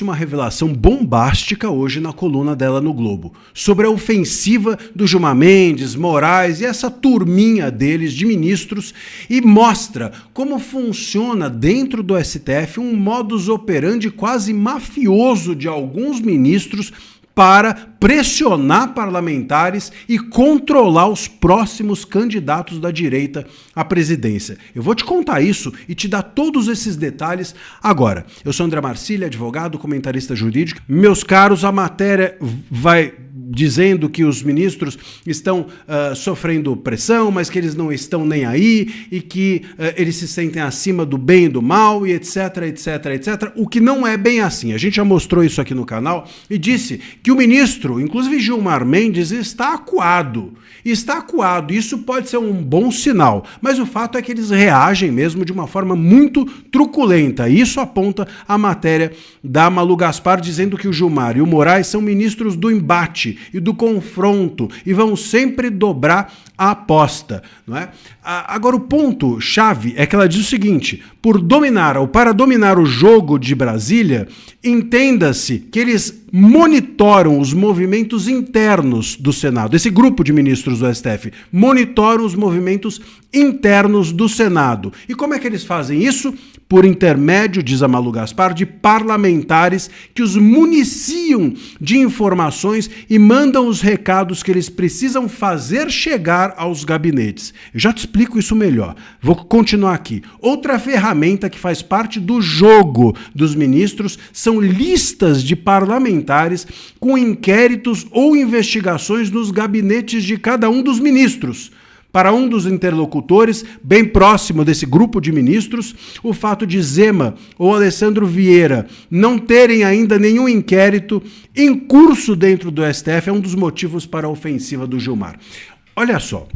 Uma revelação bombástica hoje na coluna dela no Globo, sobre a ofensiva do Gilmar Mendes, Moraes e essa turminha deles de ministros, e mostra como funciona dentro do STF um modus operandi quase mafioso de alguns ministros para pressionar parlamentares e controlar os próximos candidatos da direita à presidência. Eu vou te contar isso e te dar todos esses detalhes agora. Eu sou André Marcília, advogado, comentarista jurídico. Meus caros, a matéria vai dizendo que os ministros estão sofrendo pressão, mas que eles não estão nem aí e que eles se sentem acima do bem e do mal e etc, etc, etc. O que não é bem assim. A gente já mostrou isso aqui no canal e disse que o ministro, inclusive Gilmar Mendes, está acuado. Está acuado. Isso pode ser um bom sinal, mas o fato é que eles reagem mesmo de uma forma muito truculenta. Isso aponta a matéria da Malu Gaspar, dizendo que o Gilmar e o Moraes são ministros do embate e do confronto e vão sempre dobrar a aposta, não é? Agora o ponto chave é que ela diz o seguinte: para dominar o jogo de Brasília, entenda-se que eles monitoram os movimentos internos do Senado. Esse grupo de ministros do STF monitoram os movimentos internos do Senado. E como é que eles fazem isso? Por intermédio, diz a Malu Gaspar, de parlamentares que os municiam de informações e mandam os recados que eles precisam fazer chegar aos gabinetes. Eu já te explico isso melhor. Vou continuar aqui. Outra ferramenta que faz parte do jogo dos ministros são listas de parlamentares com inquéritos ou investigações nos gabinetes de cada um dos ministros. Para um dos interlocutores, bem próximo desse grupo de ministros, o fato de Zema ou Alessandro Vieira não terem ainda nenhum inquérito em curso dentro do STF é um dos motivos para a ofensiva do Gilmar. Olha só,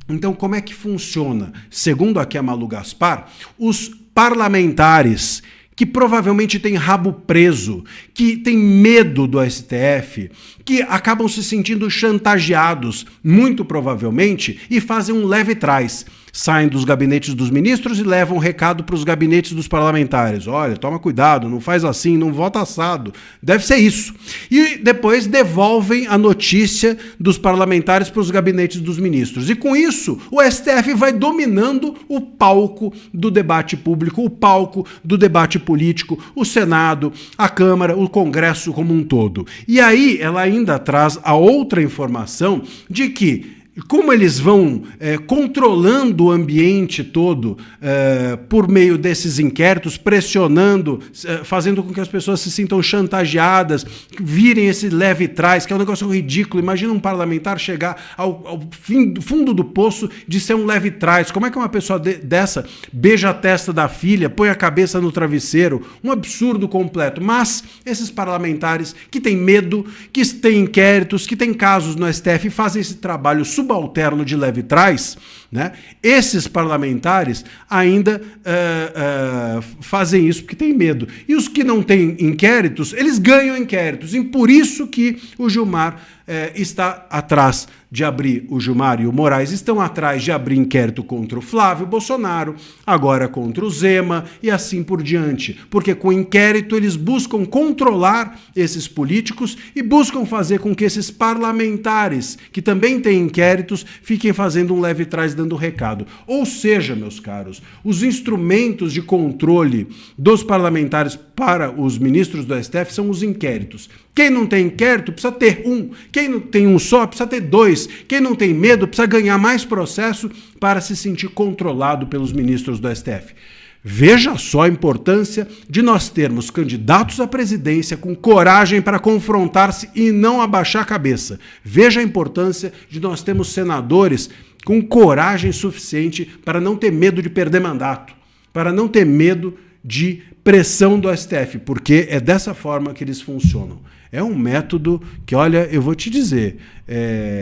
então como é que funciona? Segundo aqui a Malu Gaspar, os parlamentares que provavelmente têm rabo preso, que têm medo do STF, que acabam se sentindo chantageados, muito provavelmente, e fazem um leve-trás. Saem dos gabinetes dos ministros e levam um recado para os gabinetes dos parlamentares. Olha, toma cuidado, não faz assim, não vota assado. Deve ser isso. E depois devolvem a notícia dos parlamentares para os gabinetes dos ministros. E com isso, o STF vai dominando o palco do debate público, o palco do debate político, o Senado, a Câmara, o Congresso como um todo. E aí ela ainda traz a outra informação de que como eles vão controlando o ambiente todo por meio desses inquéritos, pressionando, fazendo com que as pessoas se sintam chantageadas, virem esse leve-trás, que é um negócio ridículo. Imagina um parlamentar chegar ao fundo do poço de ser um leve-trás. Como é que uma pessoa dessa beija a testa da filha, põe a cabeça no travesseiro? Um absurdo completo. Mas esses parlamentares que têm medo, que têm inquéritos, que têm casos no STF e fazem esse trabalho subalterno de leve-trás, né? Esses parlamentares ainda fazem isso porque têm medo. E os que não têm inquéritos, eles ganham inquéritos. E por isso que o Gilmar está atrás de abrir, o Gilmar e o Moraes estão atrás de abrir inquérito contra o Flávio Bolsonaro, agora contra o Zema e assim por diante. Porque com inquérito eles buscam controlar esses políticos e buscam fazer com que esses parlamentares, que também têm inquéritos, fiquem fazendo um leve-trás dando recado. Ou seja, meus caros, os instrumentos de controle dos parlamentares para os ministros do STF são os inquéritos. Quem não tem inquérito precisa ter um. Quem não tem um só precisa ter dois. Quem não tem medo precisa ganhar mais processo para se sentir controlado pelos ministros do STF. Veja só a importância de nós termos candidatos à presidência com coragem para confrontar-se e não abaixar a cabeça. Veja a importância de nós termos senadores com coragem suficiente para não ter medo de perder mandato, para não ter medo de pressão do STF, porque é dessa forma que eles funcionam. É um método que, olha, eu vou te dizer,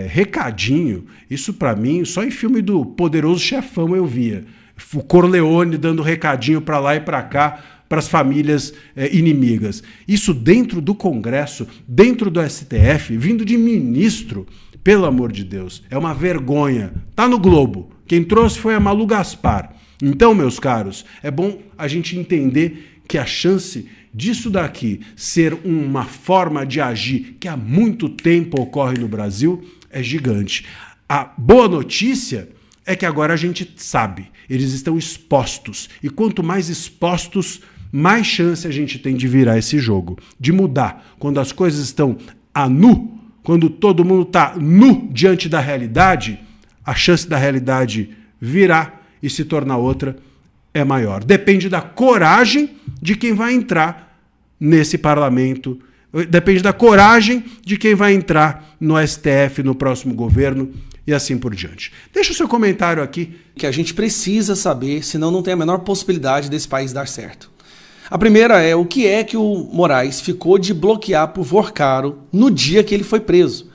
recadinho, isso para mim, só em filme do Poderoso Chefão eu via. O Corleone dando recadinho para lá e para cá, para as famílias inimigas. Isso dentro do Congresso, dentro do STF, vindo de ministro, pelo amor de Deus, é uma vergonha. Tá no Globo. Quem trouxe foi a Malu Gaspar. Então, meus caros, é bom a gente entender que a chance disso daqui ser uma forma de agir que há muito tempo ocorre no Brasil é gigante. A boa notícia é que agora a gente sabe, eles estão expostos. E quanto mais expostos, mais chance a gente tem de virar esse jogo, de mudar. Quando as coisas estão a nu, quando todo mundo está nu diante da realidade, a chance da realidade virar e se tornar outra é maior. Depende da coragem de quem vai entrar nesse parlamento, depende da coragem de quem vai entrar no STF, no próximo governo e assim por diante. Deixa o seu comentário aqui. Que a gente precisa saber, senão não tem a menor possibilidade desse país dar certo. A primeira é o que o Moraes ficou de bloquear por Vorcaro no dia que ele foi preso.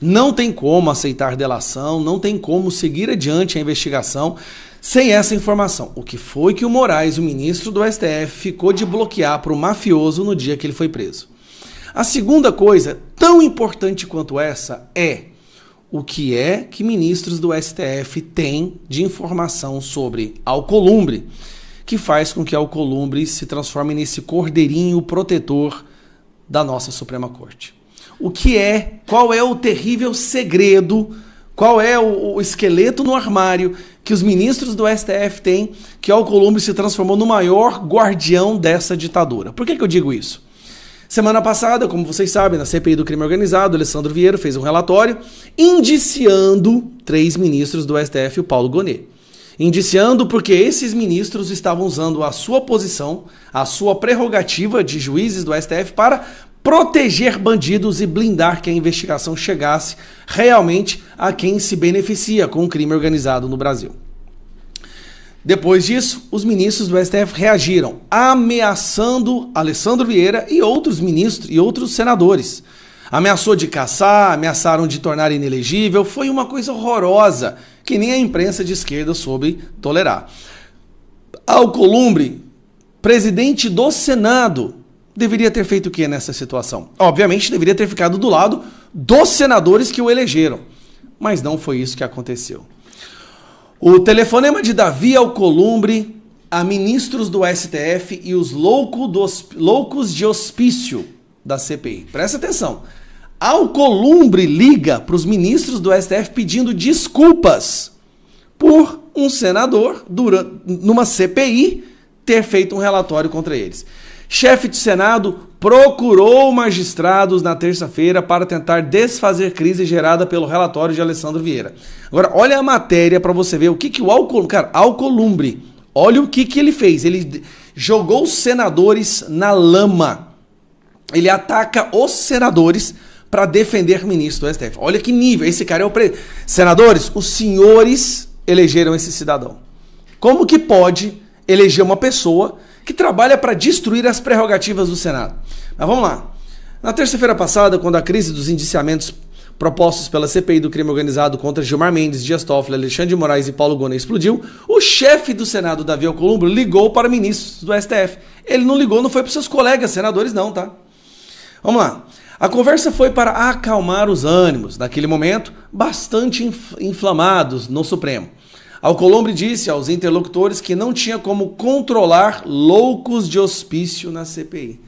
Não tem como aceitar delação, não tem como seguir adiante a investigação sem essa informação. O que foi que o Moraes, o ministro do STF, ficou de bloquear para o mafioso no dia que ele foi preso? A segunda coisa, tão importante quanto essa, é o que ministros do STF têm de informação sobre Alcolumbre, que faz com que Alcolumbre se transforme nesse cordeirinho protetor da nossa Suprema Corte. Qual é o terrível segredo, qual é o esqueleto no armário que os ministros do STF têm que Alcolumbre se transformou no maior guardião dessa ditadura? Por que eu digo isso? Semana passada, como vocês sabem, na CPI do crime organizado, Alessandro Vieira fez um relatório indiciando 3 ministros do STF e o Paulo Gonet. Indiciando porque esses ministros estavam usando a sua posição, a sua prerrogativa de juízes do STF para proteger bandidos e blindar que a investigação chegasse realmente a quem se beneficia com o crime organizado no Brasil. Depois disso, os ministros do STF reagiram, ameaçando Alessandro Vieira e outros ministros e outros senadores. Ameaçou de caçar, ameaçaram de tornar inelegível, foi uma coisa horrorosa, que nem a imprensa de esquerda soube tolerar. Alcolumbre, presidente do Senado, deveria ter feito o que nessa situação? Obviamente deveria ter ficado do lado dos senadores que o elegeram, mas não foi isso que aconteceu. O telefonema de Davi Alcolumbre a ministros do STF e os loucos de hospício da CPI. Presta atenção. Alcolumbre liga para os ministros do STF pedindo desculpas por um senador, numa CPI, ter feito um relatório contra eles. Chefe de Senado procurou magistrados na terça-feira para tentar desfazer crise gerada pelo relatório de Alessandro Vieira. Agora, olha a matéria para você ver o que o Alcolumbre... Cara, Alcolumbre, olha o que ele fez. Ele jogou os senadores na lama. Ele ataca os senadores para defender ministro do STF. Olha que nível. Esse cara é o... Senadores, os senhores elegeram esse cidadão. Como que pode eleger uma pessoa que trabalha para destruir as prerrogativas do Senado? Mas vamos lá. Na terça-feira passada, quando a crise dos indiciamentos propostos pela CPI do crime organizado contra Gilmar Mendes, Dias Toffoli, Alexandre de Moraes e Paulo Gonet explodiu, o chefe do Senado, Davi Alcolumbre, ligou para ministros do STF. Ele não ligou, não foi para seus colegas senadores não, tá? Vamos lá. A conversa foi para acalmar os ânimos, naquele momento, bastante inflamados no Supremo. Alcolumbre disse aos interlocutores que não tinha como controlar loucos de hospício na CPI.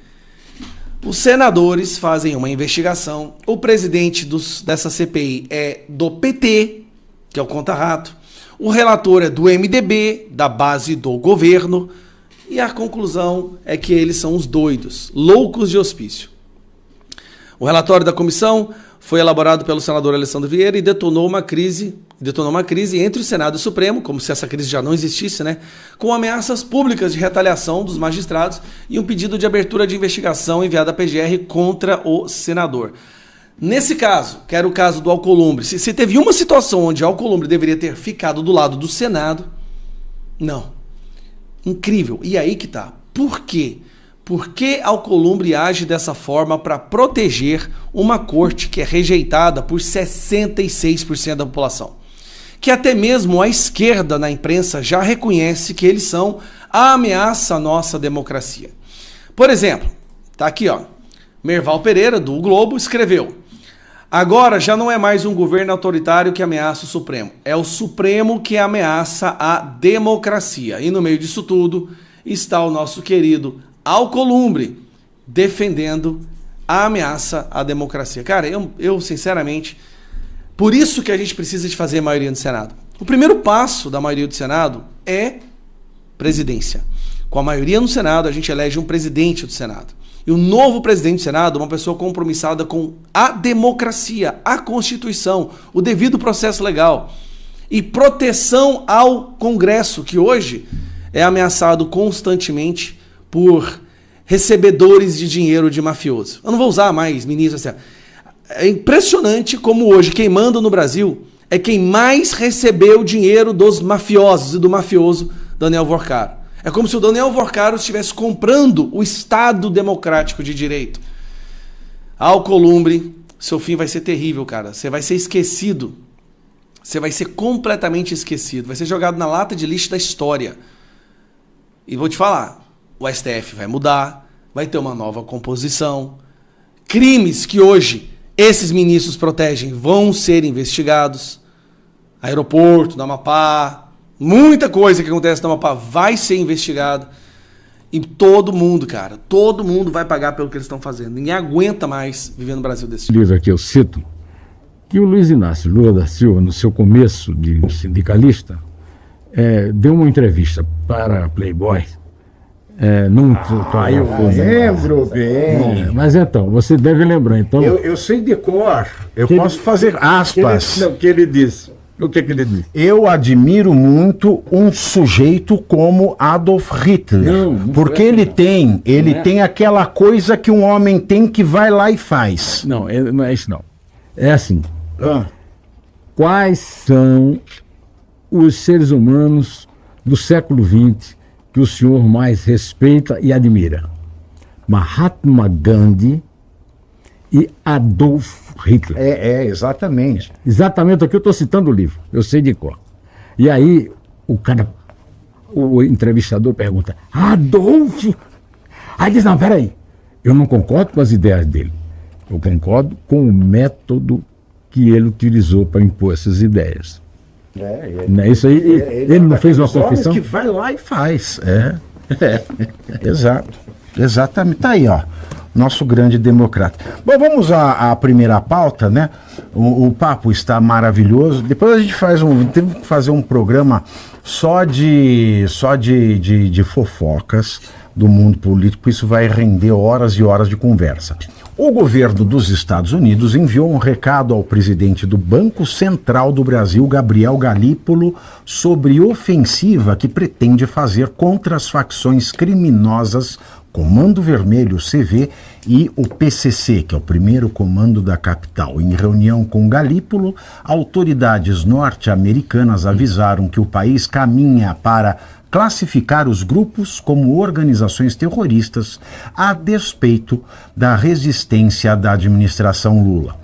Os senadores fazem uma investigação, o presidente dessa CPI é do PT, que é o conta-rato, o relator é do MDB, da base do governo, e a conclusão é que eles são os doidos, loucos de hospício. O relatório da comissão foi elaborado pelo senador Alessandro Vieira e detonou uma crise entre o Senado e o Supremo, como se essa crise já não existisse, né? Com ameaças públicas de retaliação dos magistrados e um pedido de abertura de investigação enviado à PGR contra o senador. Nesse caso, que era o caso do Alcolumbre, se teve uma situação onde Alcolumbre deveria ter ficado do lado do Senado, não. Incrível. E aí que tá. Por quê? Por que Alcolumbre age dessa forma para proteger uma corte que é rejeitada por 66% da população? Que até mesmo a esquerda na imprensa já reconhece que eles são a ameaça à nossa democracia. Por exemplo, tá aqui, ó, Merval Pereira, do Globo, escreveu: agora já não é mais um governo autoritário que ameaça o Supremo, é o Supremo que ameaça a democracia. E no meio disso tudo está o nosso querido Alcolumbre, defendendo a ameaça à democracia. Cara, eu sinceramente, por isso que a gente precisa de fazer a maioria no Senado. O primeiro passo da maioria do Senado é presidência. Com a maioria no Senado, a gente elege um presidente do Senado. E o novo presidente do Senado é uma pessoa compromissada com a democracia, a Constituição, o devido processo legal e proteção ao Congresso, que hoje é ameaçado constantemente por recebedores de dinheiro de mafioso. Eu não vou usar mais ministro assim. É impressionante como hoje quem manda no Brasil é quem mais recebeu dinheiro dos mafiosos e do mafioso Daniel Vorcaro. É como se o Daniel Vorcaro estivesse comprando o Estado democrático de direito. Alcolumbre, seu fim vai ser terrível, cara. Você vai ser esquecido. Você vai ser completamente esquecido. Vai ser jogado na lata de lixo da história. E vou te falar, o STF vai mudar, vai ter uma nova composição. Crimes que hoje esses ministros protegem vão ser investigados. Aeroporto, no Amapá, muita coisa que acontece no Amapá vai ser investigada. E todo mundo, cara, todo mundo vai pagar pelo que eles estão fazendo. Ninguém aguenta mais viver no Brasil desse jeito. Livro aqui eu cito que o Luiz Inácio Lula da Silva, no seu começo de sindicalista, deu uma entrevista para Playboy. Eu lembro bem. Mas então, você deve lembrar. Então, eu sei de cor. Eu posso fazer aspas. O que ele disse? O que ele disse? Eu admiro muito um sujeito como Adolf Hitler. Porque ele tem aquela coisa que um homem tem que vai lá e faz. Não, não é isso não. É assim. Quais são os seres humanos do século XX que o senhor mais respeita e admira? Mahatma Gandhi e Adolf Hitler. Exatamente. Exatamente aqui eu estou citando o livro, eu sei de cor. E aí o entrevistador pergunta, Adolf? Aí diz, não, peraí, eu não concordo com as ideias dele, eu concordo com o método que ele utilizou para impor essas ideias. Não é isso aí? Ele não fez uma confissão? Que vai lá e faz. Exato. Exatamente. Tá aí, ó. Nosso grande democrata. Bom, vamos à primeira pauta, né? O papo está maravilhoso. Depois a gente teve que fazer um programa só de fofocas do mundo político. Isso vai render horas e horas de conversa. O governo dos Estados Unidos enviou um recado ao presidente do Banco Central do Brasil, Gabriel Galípolo, sobre ofensiva que pretende fazer contra as facções criminosas Comando Vermelho CV e o PCC, que é o primeiro comando da capital. Em reunião com Galípolo, autoridades norte-americanas avisaram que o país caminha para classificar os grupos como organizações terroristas a despeito da resistência da administração Lula.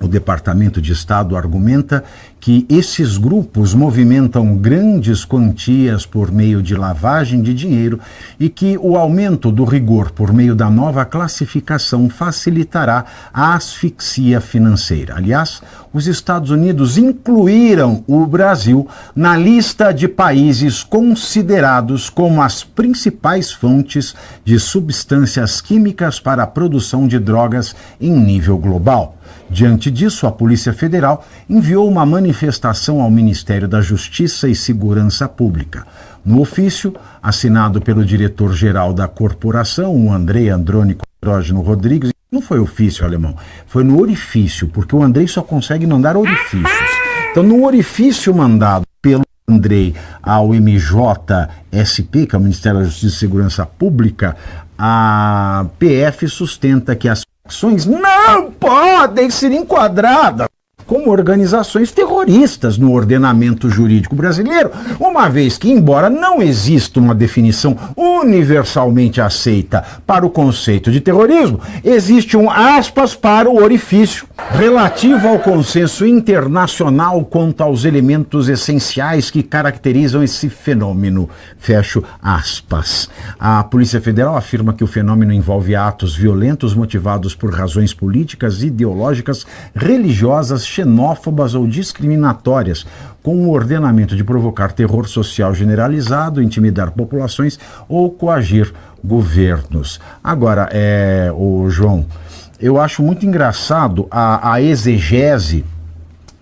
O Departamento de Estado argumenta que esses grupos movimentam grandes quantias por meio de lavagem de dinheiro e que o aumento do rigor por meio da nova classificação facilitará a asfixia financeira. Aliás, os Estados Unidos incluíram o Brasil na lista de países considerados como as principais fontes de substâncias químicas para a produção de drogas em nível global. Diante disso, a Polícia Federal enviou uma manifestação ao Ministério da Justiça e Segurança Pública. No ofício, assinado pelo diretor-geral da corporação, o Andrei Andrônico Rodrigues, não foi ofício, alemão, foi no orifício, porque o Andrei só consegue mandar orifícios. Então, no orifício mandado pelo Andrei ao MJSP, que é o Ministério da Justiça e Segurança Pública, a PF sustenta que as ações não podem ser enquadradas como organizações terroristas no ordenamento jurídico brasileiro, uma vez que, embora não exista uma definição universalmente aceita para o conceito de terrorismo, existe um aspas para o orifício Relativo ao consenso internacional quanto aos elementos essenciais que caracterizam esse fenômeno, fecho aspas. A Polícia Federal afirma que o fenômeno envolve atos violentos motivados por razões políticas, ideológicas, religiosas, xenófobas ou discriminatórias, com o ordenamento de provocar terror social generalizado, intimidar populações ou coagir governos. Agora, o João, eu acho muito engraçado a exegese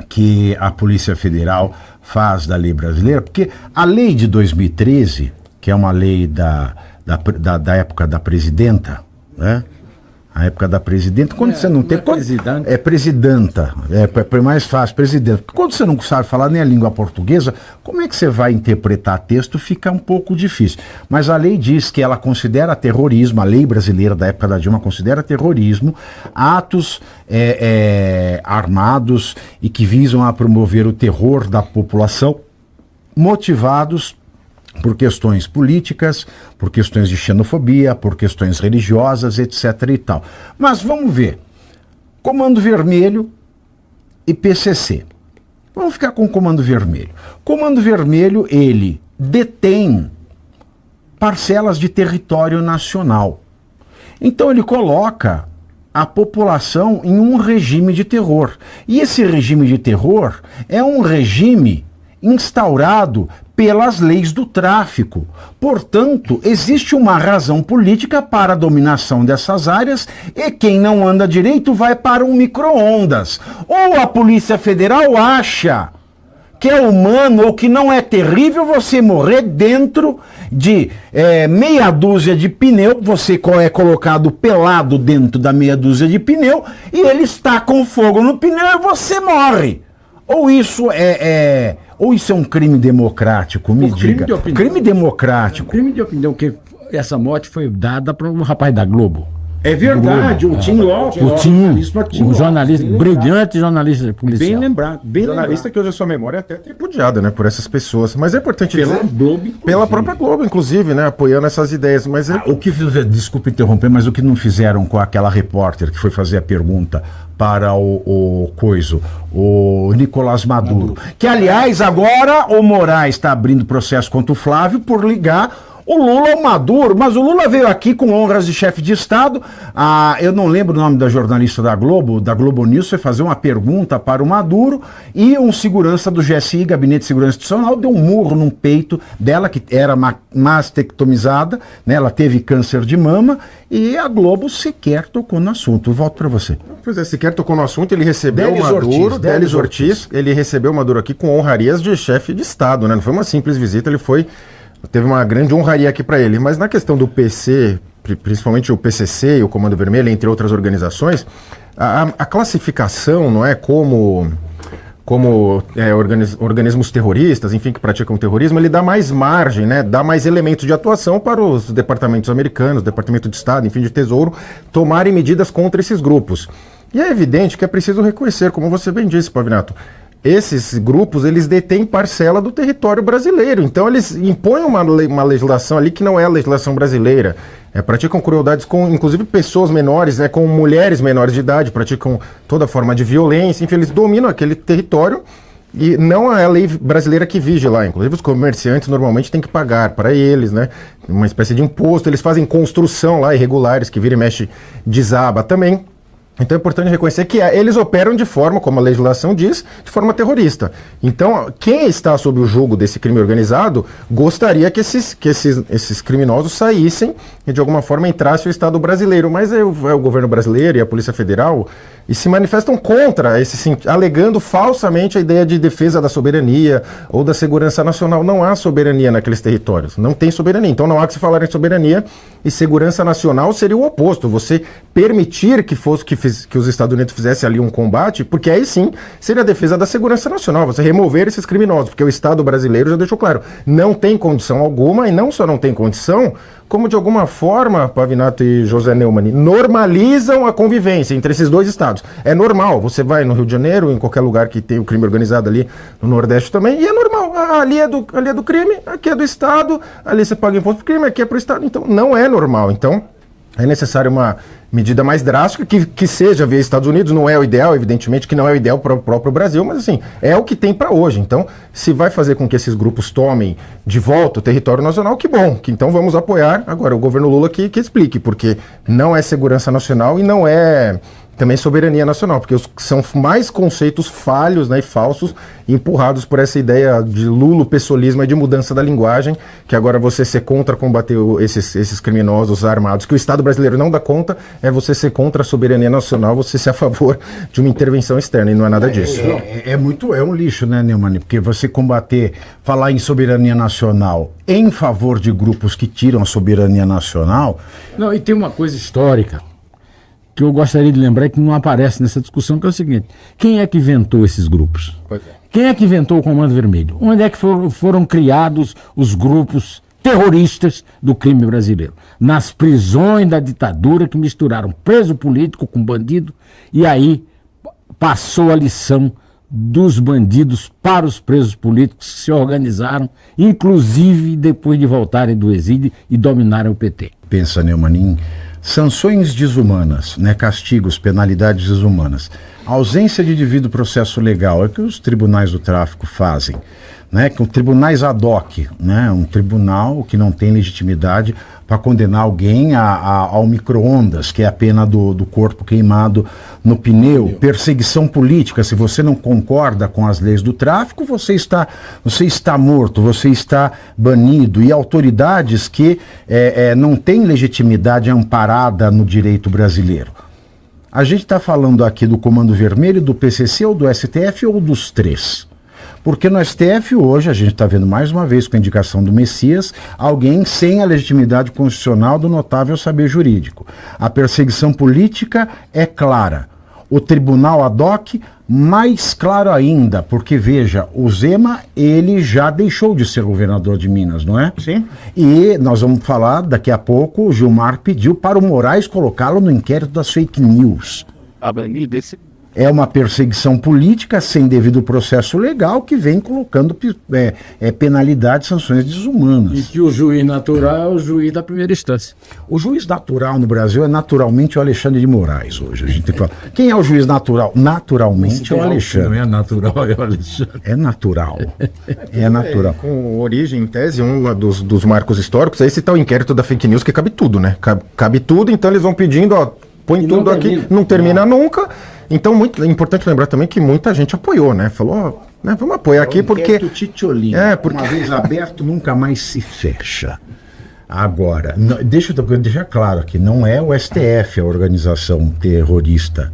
que a Polícia Federal faz da lei brasileira, porque a lei de 2013, que é uma lei da época da presidenta, né? A época da presidenta, quando você não tem... É presidenta, é mais fácil, presidenta. Quando você não sabe falar nem a língua portuguesa, como é que você vai interpretar texto? Fica um pouco difícil. Mas a lei diz que ela considera terrorismo, a lei brasileira da época da Dilma considera terrorismo, atos armados e que visam a promover o terror da população, motivados por questões políticas, por questões de xenofobia, por questões religiosas, etc. e tal. Mas vamos ver. Comando Vermelho e PCC. Vamos ficar com o Comando Vermelho. Comando Vermelho, ele detém parcelas de território nacional. Então ele coloca a população em um regime de terror. E esse regime de terror é um regime instaurado pelas leis do tráfico. Portanto, existe uma razão política para a dominação dessas áreas e quem não anda direito vai para um micro-ondas. Ou a Polícia Federal acha que é humano ou que não é terrível você morrer dentro de meia dúzia de pneu, você é colocado pelado dentro da meia dúzia de pneu e ele está com fogo no pneu e você morre. Ou isso é um crime democrático, me diga. Crime democrático. Crime de opinião, que essa morte foi dada para um rapaz da Globo. É verdade, o Tim Lopes. Um jornalista, brilhante jornalista policial. Bem lembrado. Jornalista que hoje a sua memória é até tripudiada, né, por essas pessoas. Mas é importante Pela dizer... Globo, pela própria Globo, inclusive, né, apoiando essas ideias. Mas desculpa interromper, mas o que não fizeram com aquela repórter que foi fazer a pergunta para o Nicolás Maduro. Que, aliás, agora o Moraes está abrindo processo contra o Flávio por ligar o Lula ao Maduro, mas o Lula veio aqui com honras de chefe de Estado. Eu não lembro o nome da jornalista da Globo News, foi fazer uma pergunta para o Maduro e um segurança do GSI, Gabinete de Segurança Institucional, deu um murro no peito dela, que era mastectomizada, né? Ela teve câncer de mama e a Globo sequer tocou no assunto. Eu volto para você. Pois é, sequer tocou no assunto, ele recebeu o Maduro, Délis Ortiz, ele recebeu o Maduro aqui com honrarias de chefe de Estado, né? Não foi uma simples visita, teve uma grande honraria aqui para ele. Mas na questão do PC, principalmente o PCC e o Comando Vermelho, entre outras organizações, a classificação, não é, como organismos terroristas, enfim, que praticam terrorismo, ele dá mais margem, né, dá mais elementos de atuação para os departamentos americanos, Departamento de Estado, enfim, de Tesouro, tomarem medidas contra esses grupos. E é evidente que é preciso reconhecer, como você bem disse, Pavinato, esses grupos, eles detêm parcela do território brasileiro. Então, eles impõem uma legislação ali que não é a legislação brasileira. Praticam crueldades com, inclusive, pessoas menores, né, com mulheres menores de idade, praticam toda forma de violência. Enfim, eles dominam aquele território e não é a lei brasileira que vige lá. Inclusive, os comerciantes normalmente têm que pagar para eles, né, uma espécie de imposto. Eles fazem construção lá, irregulares, que vira e mexe desaba também. Então é importante reconhecer que eles operam de forma, como a legislação diz, de forma terrorista. Então, quem está sob o jugo desse crime organizado gostaria que esses criminosos saíssem e de alguma forma entrassem o Estado brasileiro. Mas é o governo brasileiro e a Polícia Federal e se manifestam contra, alegando falsamente a ideia de defesa da soberania ou da segurança nacional. Não há soberania naqueles territórios, não tem soberania. Então não há que se falar em soberania, e segurança nacional seria o oposto. Você permitir que os Estados Unidos fizessem ali um combate, porque aí sim seria a defesa da segurança nacional, você remover esses criminosos, porque o Estado brasileiro já deixou claro, não tem condição alguma, e não só não tem condição, como de alguma forma, Pavinato e José Neumann, normalizam a convivência entre esses dois estados. É normal, você vai no Rio de Janeiro, em qualquer lugar que tem o crime organizado ali, no Nordeste também, e é normal, ali é do crime, aqui é do Estado, ali você paga imposto pro crime, aqui é pro Estado, então não é normal. Então, É necessária uma medida mais drástica que seja via Estados Unidos. Não é o ideal, evidentemente que não é o ideal para o próprio Brasil, mas assim, é o que tem para hoje. Então, se vai fazer com que esses grupos tomem de volta o território nacional, que bom, que então vamos apoiar. Agora, o governo Lula que explique, porque não é segurança nacional e não é também soberania nacional, porque são mais conceitos falhos, né, e falsos, empurrados por essa ideia de lulo-pessoalismo e de mudança da linguagem, que agora você ser contra combater esses criminosos armados, que o Estado brasileiro não dá conta, é você ser contra a soberania nacional, você ser a favor de uma intervenção externa, e não é nada disso. É um lixo, né, Neumann? Porque você falar em soberania nacional em favor de grupos que tiram a soberania nacional... Não, e tem uma coisa histórica que eu gostaria de lembrar que não aparece nessa discussão, que é o seguinte: quem é que inventou esses grupos? Quem é que inventou o Comando Vermelho? Onde é que foram criados os grupos terroristas do crime brasileiro? Nas prisões da ditadura, que misturaram preso político com bandido, e aí passou a lição dos bandidos para os presos políticos que se organizaram, inclusive depois de voltarem do exílio e dominarem o PT. Pensa, Neumann, sanções desumanas, né, castigos, penalidades desumanas, ausência de devido processo legal, é o que os tribunais do tráfico fazem, né, com tribunais ad hoc, né, um tribunal que não tem legitimidade para condenar alguém ao micro-ondas, que é a pena do corpo queimado no pneu, perseguição política. Se você não concorda com as leis do tráfico, você está morto, você está banido, e autoridades que não têm legitimidade amparada no direito brasileiro. A gente está falando aqui do Comando Vermelho, do PCC ou do STF, ou dos três? Porque no STF hoje, a gente está vendo mais uma vez, com a indicação do Messias, alguém sem a legitimidade constitucional do notável saber jurídico. A perseguição política é clara. O tribunal ad hoc, mais claro ainda, porque veja, o Zema, ele já deixou de ser governador de Minas, não é? Sim. E nós vamos falar daqui a pouco, o Gilmar pediu para o Moraes colocá-lo no inquérito das fake news. É uma perseguição política sem devido processo legal que vem colocando penalidades, sanções desumanas. E que o juiz natural é o juiz da primeira instância. O juiz natural no Brasil é naturalmente o Alexandre de Moraes hoje. A gente tem que falar. Quem é o juiz natural? Naturalmente é o Alexandre. Não é natural, é o Alexandre. É natural. É natural. Com origem, em tese, um dos marcos históricos, é esse tal inquérito da fake news que cabe tudo, né? Cabe tudo, então eles vão pedindo, ó, põe tudo aqui, não termina nunca. Então, é importante lembrar também que muita gente apoiou, né? Falou, né, vamos apoiar aqui porque... Titiolino, uma vez aberto, nunca mais se fecha. Agora, deixa eu deixar claro aqui, não é o STF a organização terrorista.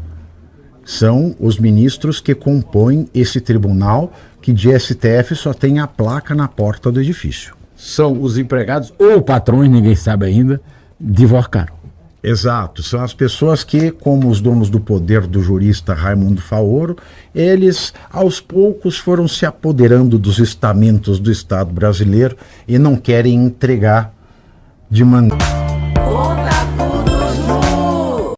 São os ministros que compõem esse tribunal, que de STF só tem a placa na porta do edifício. São os empregados, ou patrões, ninguém sabe ainda, divorcaram. Exato, são as pessoas que, como os donos do poder do jurista Raimundo Faoro, eles aos poucos foram se apoderando dos estamentos do Estado brasileiro e não querem entregar de maneira...